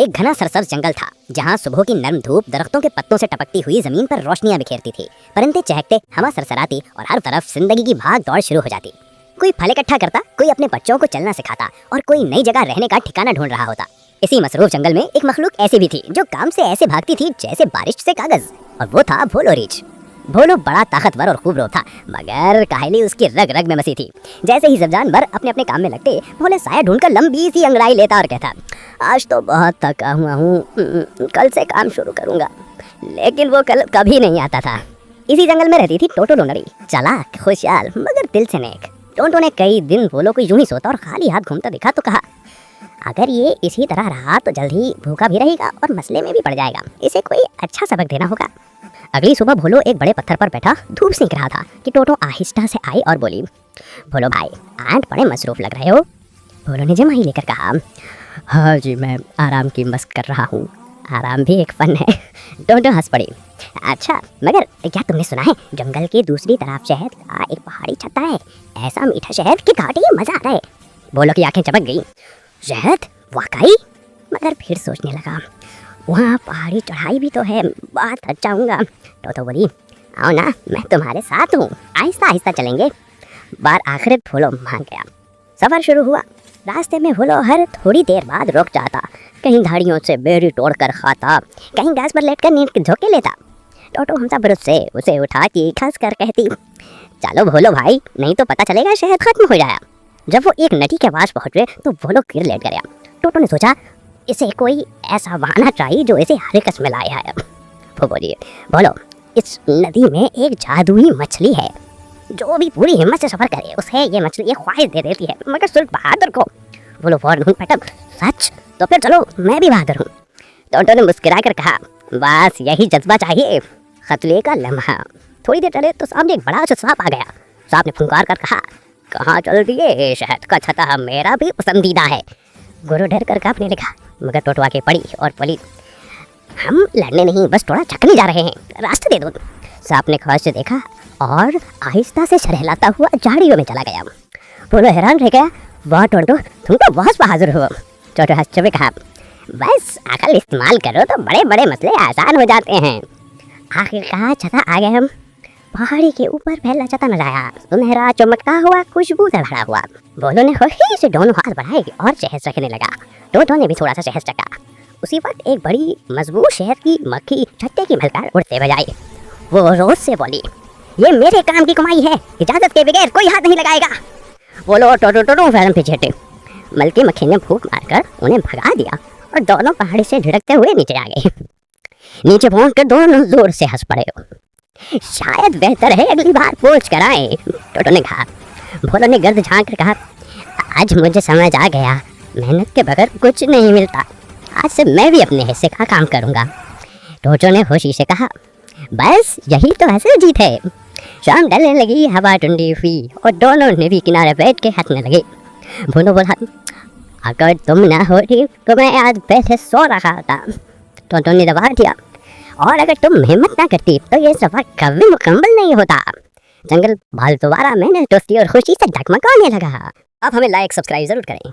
एक घना सरसब्ज जंगल था जहाँ सुबह की नर्म धूप दरख्तों के पत्तों से टपकती हुई जमीन पर रोशनियां बिखेरती थी। परिंदे चहकते, हवा सरसराती और हर तरफ जिंदगी की भाग दौड़ शुरू हो जाती। कोई फल इकट्ठा करता, कोई अपने बच्चों को चलना सिखाता और कोई नई जगह रहने का ठिकाना ढूंढ रहा होता। इसी मसरूफ जंगल में एक मखलूक ऐसी भी थी जो काम से ऐसे भागती थी जैसे बारिश से कागज, और वो था भोलो रीछ। भोलो बड़ा ताकतवर और खूबरो था, मगर काहली उसकी रग रग में बसी थी। जैसे ही सब जानवर अपने अपने काम में लगते, भोले साया ढूंढकर लंबी सी अंगड़ाई लेता और कहता, आज तो बहुत थका हुआ हूँ, कल से काम शुरू करूँगा। लेकिन वो कल कभी नहीं आता था। इसी जंगल में रहती थी टोटो लोनड़ी, चालाक, खुशहाल मगर दिल से नेक। टोटो ने कई दिन भोलो को यूं ही सोता और खाली हाथ घूमता देखा तो कहा, अगर ये इसी तरह रहा तो जल्द ही भूखा भी रहेगा और मसले में भी पड़ जाएगा। इसे कोई अच्छा सबक देना होगा। अगली सुबह भोलो एक बड़े पत्थर पर बैठा धूप सेंक रहा था कि टोटो आहिस्ता से आई और बोली, भोलो भाई, आज बड़े मसरूफ लग रहे हो। भोलो ने जमाई लेकर कहा, हाँ जी, मैं आराम की मस्क कर रहा हूँ। आराम भी एक फन है। टोटो हंस पड़ी। अच्छा, मगर क्या तुमने सुना है जंगल के दूसरी तरफ शहद का एक पहाड़ी छत्ता है, ऐसा मीठा शहद कि घाटी मजा आ रहा है। भोलो की आंखें चमक गई। शहद? वाकई? मगर फिर सोचने लगा, वहाँ पहाड़ी चढ़ाई भी तो है, बहुत अच्छा होगा। तो बोली, आओ ना, मैं तुम्हारे साथ हूँ, आहिस्ता आहिस्ता चलेंगे। बार आखिर भोलो मान गया। सफ़र शुरू हुआ। रास्ते में भोलो हर थोड़ी देर बाद रुक जाता, कहीं झाड़ियों से बेरी तोड़ कर खाता, कहीं घास पर लेटकर नींद के झोंके लेता। टोटो हमसा बरुद से उसे उठा के खस कर कहती, चलो भोलो भाई, नहीं तो पता चलेगा शहद खत्म हो जाया। जब वो एक नदी के पास पहुँचे तो भोलो गिर लेट गया। टोटो ने सोचा, इसे कोई ऐसा बहाना चाहिए जो इसे हरकत में लाया है। वो बोलिए, बोलो, इस नदी में एक जादुई मछली है, जो भी पूरी हिम्मत से सफर करे उसे ये मछली एक ख्वाहिश दे देती है, मगर सिर्फ बहादुर को। बोलो फौरन पटक, सच? तो फिर चलो, मैं भी बहादुर हूँ। टोटो ने मुस्कुरा कर कहा, बस यही जज्बा चाहिए। खतरे का लम्हा। थोड़ी देर चले तो सामने एक बड़ा सा सांप आ गया। सांप ने फुंकार कर कहा, कहाँ चल दिए? शहद का छत्ता मेरा भी पसंदीदा है। गुरु डर कर कांपने लगा, मगर टोटो आके पड़ी और बोली, हम लड़ने नहीं, बस थोड़ा चकने जा रहे हैं, रास्ता दे दो। सांप ने ख्वाहिश से देखा और आहिस्ता से शरहलाता हुआ झाड़ियों में चला गया। बोलो हैरान रह गया, वाह टोटो, तुम तो बहुत बहादुर हो। टोटो हंसते हुए कहा, बस अकल इस्तेमाल करो तो बड़े बड़े मसले आसान हो जाते हैं। आखिरकार छत्ता आ गए हम। पहाड़ी के ऊपर फैला छत्ता नजर आया, सुनहरा चमकता हुआ, खुशबू से भरा हुआ। बोलो ने खुशी से दोनों हाथ बढ़ाए और शहद चखने लगा। टोटो ने भी थोड़ा सा शहद चखा। उसी वक्त एक बड़ी मजबूत शहद की मक्खी छत्ते की मलकार उड़ते बजाई। वो रोज से बोली, ये मेरे काम की कमाई है, इजाजत के बगैर कोई हाथ नहीं लगाएगा। बोलो टोटो टोटो फैरम पीछे हटे। मलकी मक्खी ने फूंक मारकर उन्हें भगा दिया और दोनों पहाड़ी से ढिड़कते हुए नीचे आ गए। नीचे पहुंचकर दोनों जोर से हंस पड़े। शायद बेहतर है अगली बार पूछ कर आए, टोटो ने कहा। भोलो ने गर्द झांक कर कहा, आज मुझे समझ आ गया, मेहनत के बगैर कुछ नहीं मिलता। आज से मैं भी अपने हिस्से का काम करूंगा। टोटो ने खुशी से कहा, बस यही तो असल जीत है। शाम ढलने लगी, हवा ठंडी हुई और दोनों ने भी किनारे बैठ के हंसने लगे। भोलो बोला, अगर तुम ना होती तो मैं आज पहले सो रहा था। टोटो ने जवाब दिया, और अगर तुम हिम्मत ना करती तो ये सफर कभी मुकम्मल नहीं होता। जंगल भाल दोबारा मैंने दोस्ती और खुशी से जगमगाने लगा। अब हमें लाइक सब्सक्राइब जरूर करें।